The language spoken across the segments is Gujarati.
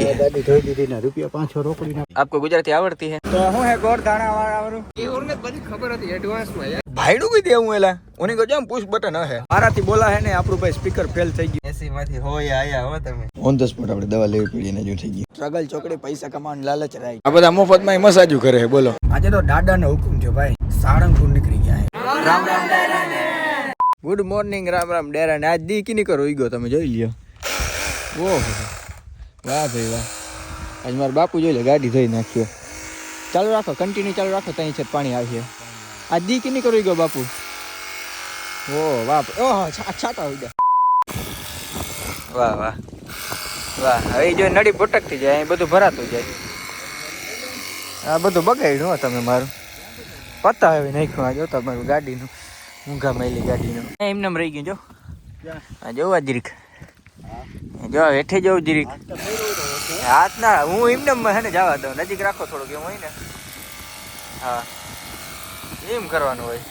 गाड़ी धोई दी ना रुपया 500 रोकड़ी ना। आपको गुजराती आवड़ती है तो હું હે ગોરધાણા વાળા ये और ने बड़ी खबर હતી एडवांस में यार ભાઈડું કઈ દેવું એલા ઉની કો જમ પુશ બટન હે મારાથી બોલા હે ને આપણું ભાઈ સ્પીકર ફેલ થઈ ગયું એસી માંથી હોય આયા હો તમે ઓન ધ સ્પોટ આપણે દવા લેવી પડી ને જો થઈ ગઈ સ્ટ્રગલ ચોકડી પૈસા કમાવાની લાલચ રાઈ આ બધા મફતમાં મસાજુ કરે હે બોલો આજે તો દાદાનો હુકમ થયો ભાઈ સાળંગપુર નીકળી ગયા હે રામ રામ ડેરાને ગુડ મોર્નિંગ રામ રામ ડેરાને આજ દી કિની કરો ઈગો તમે જોઈ લ્યો ઓહો વાહ ભાઈ વાહ આજ મારા બાપુ જોઈ લે ગાડી ધોઈ નાખ્યો ચાલુ રાખો કન્ટિન્યુ ચાલુ રાખો ત્યાં છે પાણી આવી આ દી કિની કરો ઈગો બાપુ ઓ વાહ ઓહો છાટા આવી ગયા વાહ વાહ વાહ હવે જો નડી ભટકતી જાય અહીં બધું ભરાતું જાય આ બધું બગાડ્યું હો તમે મારું પત્તા હવે નાખ્યું આ જો તમારું ગાડીનું ઊંઘા મેલી ગાડીનું એમને રહી ગયું જો આ જોવા જીરીક જો હેઠે જવું જીરીક હાથ ના હું એમને હે ને જવા દઉં નજીક રાખો થોડુંક એમ હોય ને હા એમ કરવાનું હોય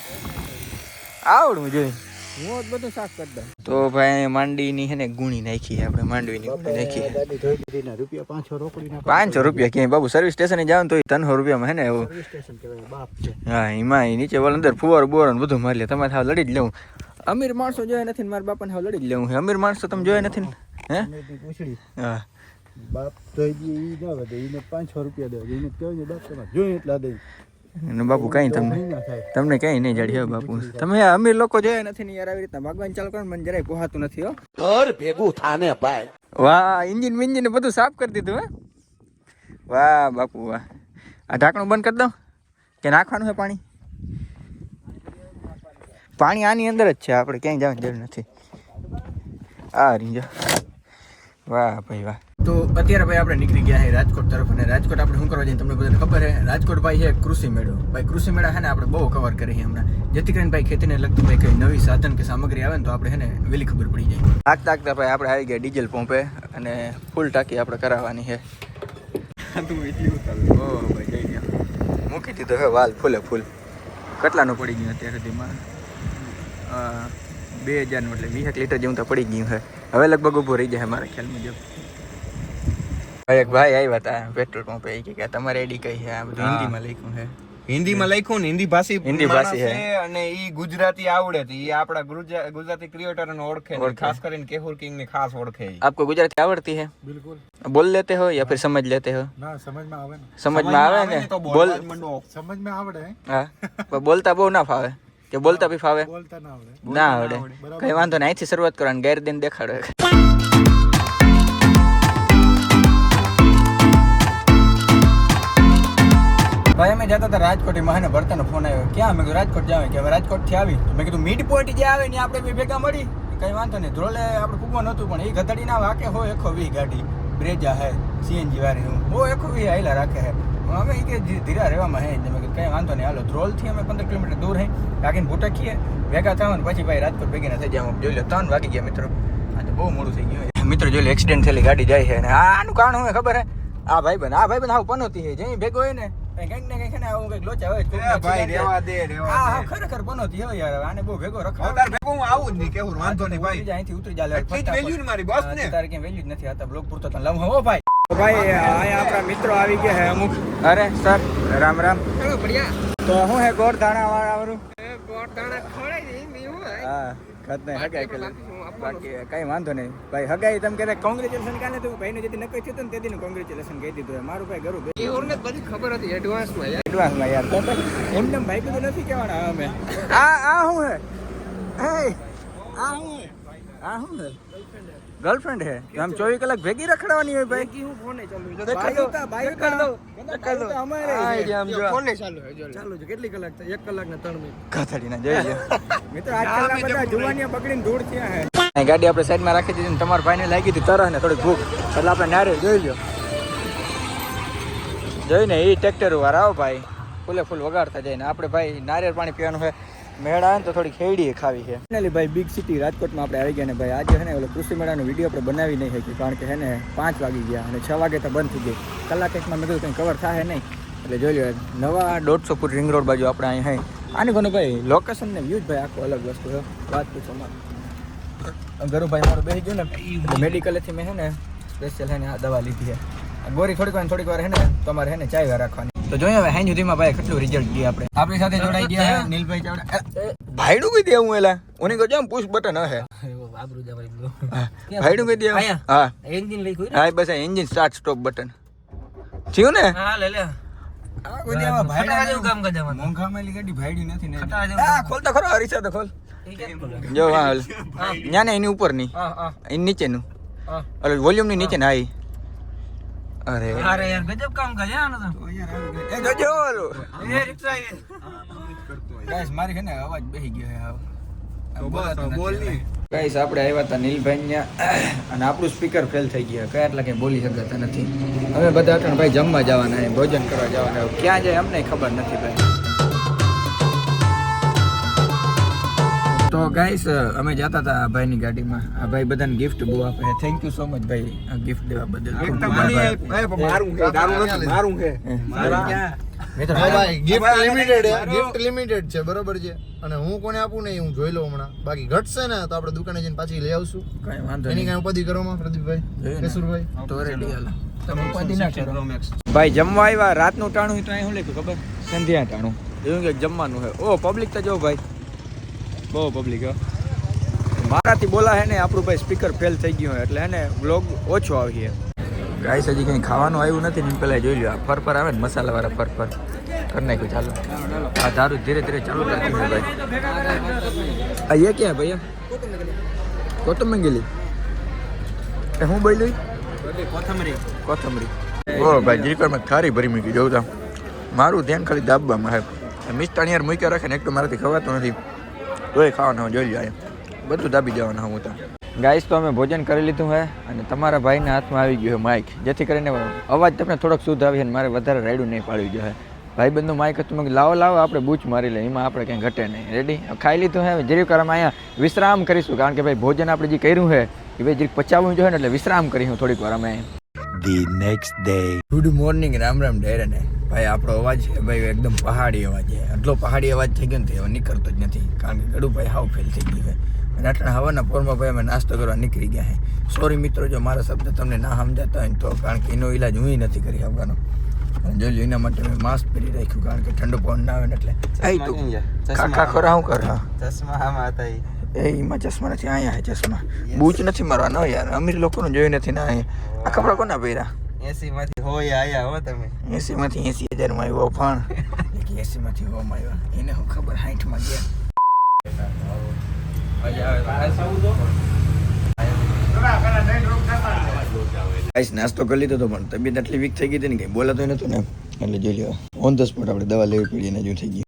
આવડવું જોઈએ હું બધું સાફ કરી દઉં તો ભાઈ માંડવીની છે ને ગુણી નાખી આપણે માંડવીની ગુણી નાખી ગાડી ધોઈ દીધી ના રૂપિયા 500 રોકડી ના 500 રૂપિયા ક્યાંય બાબુ સર્વિસ સ્ટેશને જાવ તો 300 રૂપિયામાં હે ને એવું સર્વિસ સ્ટેશન કહેવાય બાપ છે હા એમાં નીચે વળ અંદર ફુવારો બોરો બધું મારી લે તમારે હાવ લડી જ લેવું અમીર માણસો જોયા નથી ને મારા બાપાને હાવ લડી જ લેવું છે અમીર માણસો તમે જોયા નથી ને હે પૂછડી હા બાપ ધોઈ દી ઈ ના વધે ઈને 500 રૂપિયા દે ઈને કહ્યું ને બાપ તમારે જોઈએ એટલા દે અને બાપુ કઈ તમને કઈ નહીં જડી હે બાપુ તમે અમીર લોકો જોયા નથી ને યાર આવી રીતના ભગવાન ચાલ કરો મને જરાય પોહાતું નથી હો घर भेगू थाने भाई વાહ ઇન્જિન વિન્જિન બધું સાફ કરી દીધું હે વાહ બાપુ વાહ આ ઢાંકણું બંધ કરી દો કે નાખવાનું છે પાણી પાણી આની અંદર જ છે આપણે ક્યાંય જવાની જરૂર નથી આ રીંજો વાહ ભાઈ વાહ તો અત્યારે ભાઈ આપણે નીકળી ગયા છે રાજકોટ તરફ અને રાજકોટ આપણે શું કરવા જઈએ તમને બધાને ખબર છે રાજકોટ ભાઈ છે કૃષિ મેળો ભાઈ કૃષિ મેળા છે ને આપણે બહુ કવર કરીએ હમણાં જેથી કરીને ભાઈ ખેતીને લગતું ભાઈ કઈ નવી સાધન કે સામગ્રી આવે ને તો આપણે છે ને વહેલી ખબર પડી જાય આગતા આગતા ભાઈ આપણે આવી ગયા ડીઝલ પંપે અને ફૂલ ટાંકી આપણે કરાવવાની છે તું એટલી ઉતાર ઓ ભાઈ જઈ ગયા મૂકી દીધો હે વાલ ફૂલે ફૂલ કેટલાનું પડી ગયું અત્યાર સુધીમાં 2000 નું એટલે 20 લીટર જેવું તો પડી ગયું છે હવે લગભગ ઊભો રહી જાય મારા ખ્યાલ મુજબ એક ભાઈ આવ્યા હતા પેટ્રોલ પંપે કે તમારે આઈડી કઈ છે આ બધું હિન્દીમાં લખ્યું છે હિન્દીમાં લખ્યું ને હિન્દી ભાષી હિન્દી ભાષી છે અને ઈ ગુજરાતી આવડે છે ઈ આપડા ગુજરાતી ક્રિએટરને ઓળખે ને ખાસ કરીને કેહુર કિંગ ને ખાસ ઓળખે आपको गुजराती आवड़ती है બિલકુલ बोल लेते हो या फिर समझ लेते हो ના સમજમાં આવે ને समझ में आवे ने તો बोल સમજમાં આવડે हाँ पर बोलता बहू ना फावे કે બોલતા બી ફાવે બોલતા ના આવડે ના આવડે કઈ વાંધો નહીં અહીંથી શરૂઆત કરવાની ગેર દિન દેખાડો ભાઈ અમે જતા હતા રાજકોટ એમાં હે ને ભરતાનો ફોન આવ્યો ક્યાં મેં કીધું રાજકોટ જાવ કે હવે રાજકોટ થી આવી મેં કીધું મિડ પોઈન્ટ જે આવે ને આપણે બે ભેગા મળી કઈ વાંધો નહીં ધ્રોલે આપણે પૂગવા નહોતું પણ એ ગધડી ના વાકે હોય એકો વી ગાડી બ્રેજા હે સીએનજી વાળી હું બહુ એકો વી આયલા રાખે હે અમે એ કે ધીરા રહેવામાં હે મેં કીધું કઈ વાંધો નહીં હાલો ધ્રોલ થી અમે 15 કિલોમીટર દૂર હે કાકીને ભૂટકીએ ભેગા થવા ને પછી ભાઈ રાજકોટ ભેગીના થઈ જાય જોઈ લો 3 વાગી ગયા મિત્રો આજે બહુ મોડું થઈ ગયું મિત્રો જોઈ લો એક્સિડન્ટ થયેલી ગાડી જાય છે અને આનું કારણ હોય ખબર હે આ ભાઈબંધ આવું પનોતી છે જઈ ભેગો હોય ને કંઈક ને કંઈક ને આવું કંઈક લોચા હોય ભાઈ રેવા દે હા ખરેખર પનોતી હોય યાર આને બહુ ભેગો રખાવ તાર ભેગું હું આવું જ નહીં કેવું વાંધો નહીં ભાઈ અહીંથી ઉતરી જાય એટલી જ વેલ્યુ ને મારી બસ ને તારે ક્યાં વેલ્યુ જ નથી આતા બ્લોગ પૂરતો તને લમ હો ભાઈ ભાઈ અહીંયા આપણા મિત્રો આવી ગયા હે અમુક અરે સર રામ રામ ચલો બઢિયા તો હું હે ગોરધાણા વાળું ગોરધાણા ખવડાઈ દે મી હું હા ખતને હગાઈ કે બાકી કઈ વાંધો નહીં ભાઈ હગાઈ તમે કહેતા કોંગ્રેચ્યુલેશન કાલે તો ભાઈને જેથી નક્કી થયું ને તેથી કોંગ્રેચ્યુલેશન કહી દીધું મારું ભાઈ ગરું એ ઓર ને બધી ખબર હતી એડવાન્સ માં યાર એડવાન્સમાં યાર તો એમને ભાઈ બધું નથી કહેવાના અમે આ હું હે આ હું હે ગર્લફ્રેન્ડ હે આમ 24 કલાક ભેગી રખડવાની હોય ભાઈ હું ફોન નહીં ચાલુ ભાઈ કર દો અમારે ફોન નહીં ચાલુ ચાલુ છે કેટલી કલાક 1 કલાક ને 3 મિનિટ કથડી ના જોઈ લો મિત્રો આજકાલના બધા જુવાનિયા બગડીને દૂર થયા હે ગાડી આપણે સાઈડમાં રાખી દીધી તમારા ભાઈને લાગી હતી તરહ ને થોડી ભૂખ એટલે આપણે નારિયેળ જોઈ લ્યો જોઈને એ ટ્રેક્ટર વાળા આવો ભાઈ ફૂલે ફૂલ વગાડતા જાય ને આપણે ભાઈ નારિયેળ પાણી પીવાનું છે મેળા આવે ને તો થોડી ખેડી ખાવી છે ફાઇનલી ભાઈ બિગ સિટી રાજકોટમાં આપણે આવી ગયા ને ભાઈ આજે છે ને ઓલો કૃષિ મેળાનો વિડીયો આપણે બનાવી નહીં શક્યું કારણ કે છે ને 5 વાગી ગયા અને 6 વાગે તો બંધ થઈ ગઈ કલાક એકમાં મેં કીધું કંઈ કવર થાય નહીં એટલે જોઈ લો નવા 150 ફૂટ રિંગ રોડ બાજુ આપણે અહીં હે આની કોને ભાઈ લોકેશન ને વ્યૂ ભાઈ આખો અલગ વસ્તુ છે વાત પૂછો ગરુભાઈ મારું બેસી ગયું ને મેડિકલેથી મેં છે ને સ્પેશિયલ હે ને આ દવા લીધી છે. આ ગોરી થોડીક વાર હે ને તમારે હે ને ચાય રાખવાની. તો જોઈએ હવે હાઈ સુધીમાં ભાઈ કેટલું રિઝલ્ટ દે આપણે. આપણી સાથે જોડાઈ ગયા નીલભાઈ ચાવડા. ભાઈડું કઈ દે હું એલા ઓની કો જામ પુશ બટન હે ભાઈડું કઈ દે હા એન્જિન લઈ કોઈ હા બસ એન્જિન સ્ટાર્ટ સ્ટોપ બટન થયું ને. હા લે લે આ કોઈ દેવા ભાઈડા જેવું કામ કરી દેવાનું. મોંઘામાં ગાડી ભાઈડી નથી ને ખટારા જેવું આ ખોલ તો ખરો હરીસા તો ખોલ જો હા ન્યા ને એની ઉપર ની એની નીચે નું અરે વોલ્યુમ ની નીચે ને આઈ અરે અરે યાર ગજબ કામ કરે આનો તો એ જોજો ઓલો એ રિક્ષા એ ગાઈસ મારી છે ને અવાજ બેહી ગયો હે આવ બોલ ની ગાઈસ આપણે આવ્યા હતા નીલભાઈ ન્યા અને આપણું સ્પીકર ફેલ થઈ ગયા કયા એટલે કે બોલી શકતા નથી. હવે બધા અટણ ભાઈ જમવા જવાના છે ભોજન કરવા જવાના ક્યાં જાય અમને ખબર નથી ભાઈ. તો ગાઈસ અમે જતા હતા આ ભાઈની ગાડીમાં. આ ભાઈ બધાને ગિફ્ટ બહુ આપે. થેન્ક યુ સો મચ ભાઈ આ ગિફ્ટ દેવા બદલ. ગિફ્ટ લિમિટેડ છે બરોબર છે અને હું કોને આપું નહીં હું જોઈ લઉં હમણાં. બાકી ઘટશે ને તો આપણે દુકાને જઈને પાછી લઈ આવશું. કઈ વાંધો એની નહીં કઈ ઉપાધિ કરવામાં પ્રદીપભાઈ કેશુરભાઈ તો રેડી હાલો તમે ઉપાધિ ના કરો. ભાઈ જમવા આવ્યા રાતનું ટાણું તો અહીં શું લખ્યું ખબર સંધ્યા ટાણું એવું કે જમવાનું છે. ઓ પબ્લિક તો જો ભાઈ બહુ પબ્લિક હો. મારાથી બોલા હે ને આપણું ભાઈ સ્પીકર ફેલ થઈ ગયું એટલે હે ને વ્લોગ ઓછો આવી છે. ગાઈસ હજી કંઈ ખાવાનું આવ્યું નથી ને પહેલાં જોઈ લો આ ફરફર આવે ને મસાલાવાળા ફરફર કરી નાખ્યું. ચાલો આ દારૂ ધીરે ધીરે ચાલુ રાખી ભાઈ. આ એ ક્યાં ભાઈ કોથમરી ગયેલી એ હું બોલ્યું કોથમરી ઓ ભાઈ જીકરમાં ખારી ભરી મૂકી જોઉં તા મારું ધ્યાન ખાલી દાબવામાં હે મિસ્ટાણ યાર મૂક્યા રાખે ને એક તો મારાથી ખવાતું નથી તોય ખાવાના જોઈ લો બધું દાબી જવાના હું તો. ગાઈસ તો અમે ભોજન કરી લીધું હે અને તમારા ભાઈના હાથમાં આવી ગયું છે માઇક જેથી કરીને અવાજ તમને થોડોક શુદ્ધ આવી અને મારે વધારે રાયડું નહીં પાડવી જોઈએ. ભાઈબંધનું માઇક હતું મેં લાવો આપણે બૂચ મારી લે એમાં આપણે કંઈ ઘટે નહીં. રેડી ખાઈ લીધું હે જરીક વાર અમે અહીંયા વિશ્રામ કરીશું કારણ કે ભાઈ ભોજન આપણે જે કર્યું છે એ ભાઈ જરીક પચાવવું જોઈએ ને એટલે વિશ્રામ કરીશું થોડીક વાર અમે. The next day good morning Ram Ram ડેરે ને ભાઈ આપણો અવાજ છે ભાઈ એકદમ પહાડી અવાજ છે. આટલો પહાડી અવાજ થઈ ગયો ને હવે નીકળતો જ નથી કારણ કે ગડું ભાઈ હાવ ફેલ થઈ ગયું છે. અને આટલા હવાના પોરમાં ભાઈ અમે નાસ્તો કરવા નીકળી ગયા છે. સોરી મિત્રો જો મારા શબ્દ તમને ના સમજાતા હોય તો કારણ કે એનો ઈલાજ હું નથી કરી શકવાનો. અને જોઈ લો એના માટે મેં માસ્ક પહેરી રાખ્યું કારણ કે ઠંડો પવન ના આવે ને એટલે કાકા ખોરા શું કર ચશ્મા આમાં હતા એમાં ચશ્મા નથી અહીંયા ચશ્મા બૂચ નથી મારવાનો યાર અમીર લોકોનું જોયું નથી ને અહીંયા આ કપડા કોના પહેર્યા 80 માંથી હોય આયા હો તમે 80 માંથી 80,000 માં આવ્યો પણ 80 માંથી હોમાં આવ્યા એને હું ખબર 60 માં ગયા. નાસ્તો કરી લીધો તો પણ તબિયત આટલી વીક થઈ ગઈ હતી ને કંઈ બોલાતો નતું ને એટલે જોઈ લો ઓન ધ સ્પોટ આપણે દવા લેવી પડી એને જો થઈ ગઈ.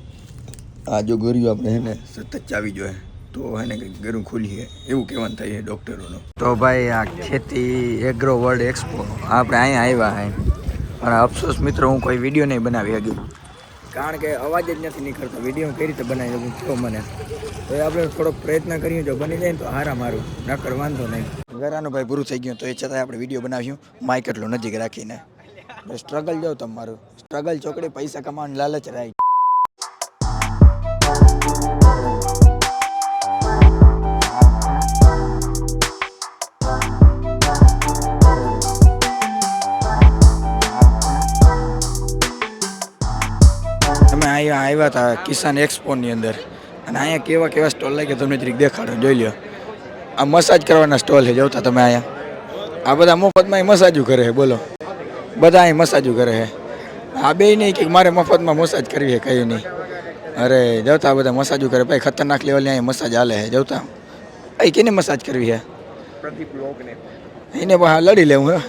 આ જો ગોરીઓ આપણે હે ને સતત ચાવી જોઈએ તો હે ને કંઈક ગરું ખુલી એવું કહેવાનું થાય છે ડૉક્ટરોનું. તો ભાઈ આ ખેતી એગ્રો વર્લ્ડ એક્સપો આપણે અહીંયા આવ્યા હે પણ અફસોસ મિત્રો હું કોઈ વિડીયો નહીં બનાવી શક્યું કારણ કે અવાજ જ નથી નીકળતો. વિડીયો કઈ રીતે બનાવી શકું કહો મને તો આપણે થોડોક પ્રયત્ન કરીએ જો બની જાય ને તો હારા મારું નકર વાંધો નહીં. ઘરાનું ભાઈ પૂરું થઈ ગયું તો એ છતાંય આપણે વિડીયો બનાવ્યું માઇક એટલું નજીક રાખીને. સ્ટ્રગલ જાઓ તમારું સ્ટ્રગલ ચોકડી પૈસા કમાવાની લાલચ રાઈ. અમે અહીંયા આવ્યા હતા કિસાન એક્સપોની અંદર અને અહીંયા કેવા કેવા સ્ટોલ લાગ્યા તમને જરીક દેખાડો જોઈ લો. આ મસાજ કરવાના સ્ટોલ છે જોતા તમે અહીંયા આ બધા મફતમાં મસાજો કરે છે બોલો બધા અહીં મસાજો કરે છે. આ બે નહીં કે મારે મફતમાં મસાજ કરવી છે કઈ નહીં. અરે જોતા બધા મસાજો કરે ભાઈ ખતરનાક લેવલની અહીંયા મસાજ હાલે છે જોતા. અહીં કેને મસાજ કરવી છે એને બહાર લડી લેવું હે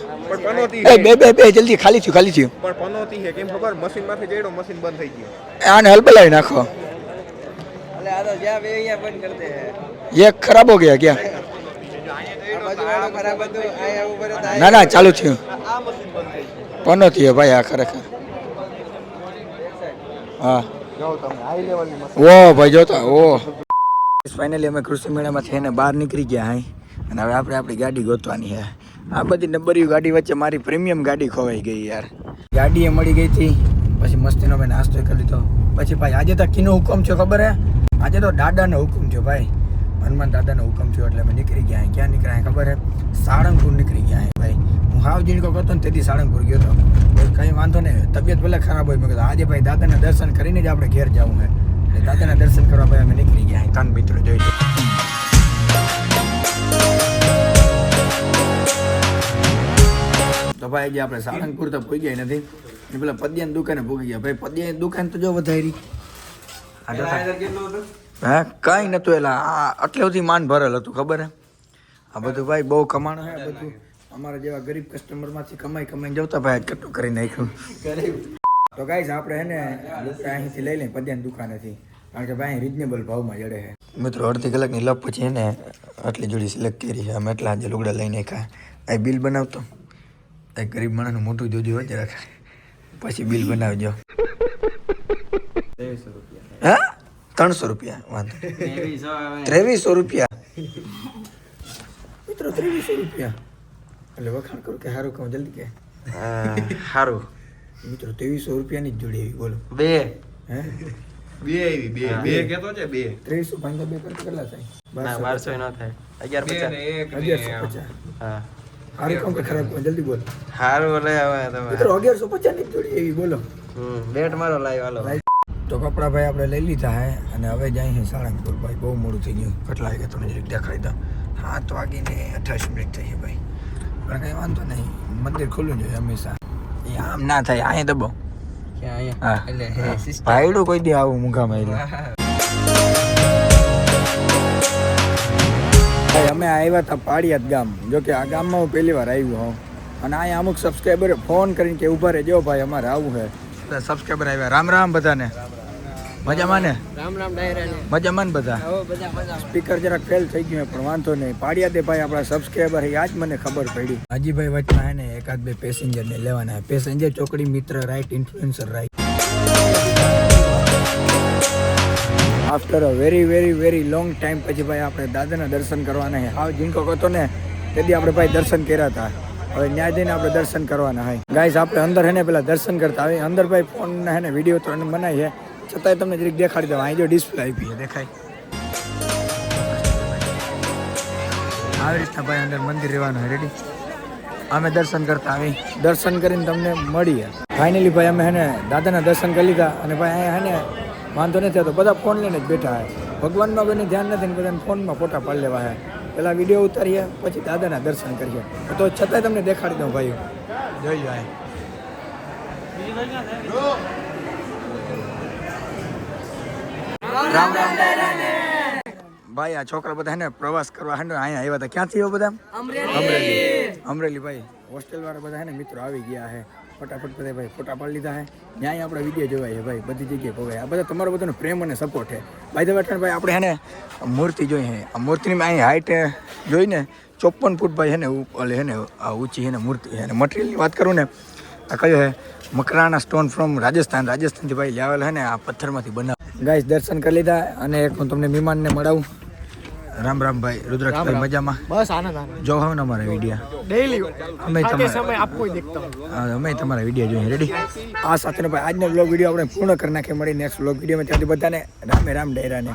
બે જલ્દી ખાલી થયું પણ પનોતી છે કેમ ખબર મશીન માંથી જઈડો મશીન બંધ થઈ ગયો આને હલબલાવી નાખો. અલે આ તો જ્યાં બે અહીંયા બંધ કરી દે ये खराब हो गया क्या ના ના ચાલુ થયું પનો થયો ભાઈ આ ખરેખર હા ઓ ભાઈ જોતા ઓ ફાઇનલી અમે કૃષિ મેળામાંથી એને બહાર નીકળી ગયા હાઈ અને હવે આપણે આપણી ગાડી ગોતવાની છે. આ બધી નંબરિયું ગાડી વચ્ચે મારી પ્રીમિયમ ગાડી ખોવાઈ ગઈ યાર. ગાડી એ મળી ગઈ હતી પછી મસ્તીનો મેં નાસ્તો કરી લીધો પછી ભાઈ આજે તો કીનો હુકમ થયો ખબર હે આજે તો દાદાનો હુકમ થયો ભાઈ હનુમાન દાદાનો હુકમ થયો એટલે અમે નીકળી ગયા. ક્યાં નીકળ્યા ખબર હે? સાળંગપુર નીકળી ગયા ભાઈ. હું હાવ જીણકો કરતો ને તેથી સાળંગપુર ગયો હતો. કંઈ વાંધો નહીં, તબિયત ભલે ખરાબ હોય, મેં કીધું આજે ભાઈ દાદાના દર્શન કરીને જ આપણે ઘેર જવું હે. એટલે દાદાના દર્શન કરવા ભાઈ અમે નીકળી ગયા. ત્રણ મિત્રો જોઈ લો. તો ભાઈ જે આપણે સાળંગપુર તો પૂગી ગયા નથી, એ પેલા પદ્યાની દુકાને પૂગી ગયા. ભાઈ પદ્યાની દુકાન તો જો વધારી. હા કાંઈ નતું એલા, આટલે સુધી માન ભરેલ હતું ખબર હે. આ બધું ભાઈ બહુ કમાણું હે બધું. અમારા જેવા ગરીબ કસ્ટમરમાંથી કમાઈને જવતા ભાઈ કેટલું કરી નાખ્યું. તો ગાઈઝ આપણે હે ને લુગડા અહીંથી લઈ લઈએ પદ્યાની દુકાનેથી, કારણ કે ભાઈ રિઝનેબલ ભાવમાં જડે છે. મિત્રો અડધી કલાકની લપ પછી હે ને આટલી જોડી સિલેક્ટ કરી છે અમે. એટલા આજે લુગડા લઈને નાખ્યા. આ બિલ બનાવતો એક ગરીબ માણસનું મોટું જોજો હોય જરાક, પછી બિલ બનાવજો. હા 300 રૂપિયા વાંધો. 2300 રૂપિયા મિત્રો, 2300 રૂપિયા એટલે વખાણ કરું કે સારું કહું જલ્દી કે સારું. મિત્રો 2300 રૂપિયાની જ જોડી આવી બોલો. બે હે બે આવી બે કેતો છે બે 2300 5 2 કરતા કેટલા થાય? 1200 ન થાય. 1150. હા સારું કહું કે ખરાબ કહું જલ્દી બોલ. સારું લે હવે તમે મિત્રો 1150 ની જ જોડી આવી બોલો. બેટ મારો લાઈવ હાલો. તો કપડા ભાઈ આપણે લઈ લીધા હે અને હવે જાય છે સાળંગપુર. ભાઈ બહુ મોડું થઈ ગયું. કેટલા વાગે તમને જરીક દેખાડી દઉં. 7 વાગીને 28 મિનિટ થઈ છે ભાઈ. પણ કંઈ વાંધો નહીં, મંદિર ખુલ્લું જોઈએ હંમેશા. એ આમ ના થાય, અહીંયા દબો. ક્યાં અહીંયા? હા એટલે સિસ્ટમ ભાઈડું કોઈ દી આવું મૂંઘામાં એટલે. ભાઈ અમે આવ્યા હતા પાળિયાદ ગામ. જો કે આ ગામમાં હું પહેલી વાર આવ્યો હોઉં અને અહીંયા અમુક સબસ્ક્રાઈબરે ફોન કરીને કે ઊભા રહેજો ભાઈ અમારે આવવું છે. સબસ્ક્રાઈબર આવ્યા. રામ રામ બધાને. મજામાં ને? રામ રામ ડાયરાને. મજામાં ને બધા? હો બધા મજા. સ્પીકર જરાક ફેલ થઈ ગયું પણ વાંધો નહીં. પાડિયાદે ભાઈ આપણા સબસ્ક્રાઈબર છે, આજ મને ખબર પડી. હાજીભાઈ વચમાં હે ને એકાદ બે પેસેન્જરને લેવાના. પેસેન્જર ચોકડી મિત્ર right, influencer right. After a very long time પછી ભાઈ આપણે દાદાના દર્શન કરવાના છે. હાવ જીનકો કહતો ને તેથી આપણે ભાઈ દર્શન કર્યા હતા. હવે ન્યાય જઈને આપણે દર્શન કરવાના હોય. ગાઈસ આપણે અંદર હે ને પેલા દર્શન કરતા આવી. અંદર ભાઈ ફોન હે ને વિડીયો તો બનાવી છે, છતાંય તમને જરીક દેખાડી દઉં. અહીં જો ડિસ્પ્લે આપી છે દેખાય. આવી રીતના ભાઈ અંદર મંદિર રહેવાનું હોય. રેડી અમે દર્શન કરતા આવી. દર્શન કરીને તમને મળીએ. ફાઇનલી ભાઈ અમે હે ને દાદાના દર્શન કરી લીધા અને ભાઈ અહીંયા હે ને વાંધો નથી થતો. બધા ફોન લઈને જ બેઠા છે. ભગવાનનો કોઈને ધ્યાન નથી ને બધાને ફોનમાં ફોટા પાડી લેવા છે. પેલા વિડીયો ઉતારીએ પછી દાદાના દર્શન કરીએ. તો છતાંય તમને દેખાડી દઉં ભાઈ. જોઈ લો રામ રામ ભાઈ. આ છોકરા બધા હે ને પ્રવાસ કરવા હે ને અહીંયા આવ્યા હતા. ક્યાંથી આવ્યા બધા? અમરેલી ભાઈ. હોસ્ટેલ વાળા બધા હે ને મિત્રો આવી ગયા છે. ફટાફટ બધા ભાઈ ફોટા પાડી લીધા છે. ત્યાં આપણા વિડીયો જોવાય છે ભાઈ, બધી જગ્યાએ ભોગાય. આ બધા તમારો બધાનો પ્રેમ અને સપોર્ટ છે ભાઈ. તો બેઠા ભાઈ આપણે હે ને મૂર્તિ જોઈ છે. આ મૂર્તિની અહીં હાઈટ જોઈને 54 ફૂટ ભાઈ હે ને ઓલે હે ને આ ઊંચી હે ને મૂર્તિ છે. અને મટીરિયલની વાત કરું ને આ કયો છે મકરાણા સ્ટોન ફ્રોમ રાજસ્થાનથી ભાઈ લાવેલા હે ને આ પથ્થરમાંથી બનાવ. ગાઈસ દર્શન કરી લીધા અને એક હું તમને મહેમાનને મળાવું. રામ રામ ભાઈ. રુદ્રાક્ષભાઈ મજામાં? બસ આનંદ જો હવે ને અમારા વિડીયો ડેઈલી અમે સમય આપકો દેખતા હું. અમે તમારા વિડીયો જોઈએ. રેડી આ સાથે ભાઈ આજનો વ્લોગ વિડીયો આપણે પૂર્ણ કરી નાખીએ. મળી નેક્સ્ટ વ્લોગ વિડીયોમાં. ત્યાંથી બધાને રામે રામ ડાયરાને.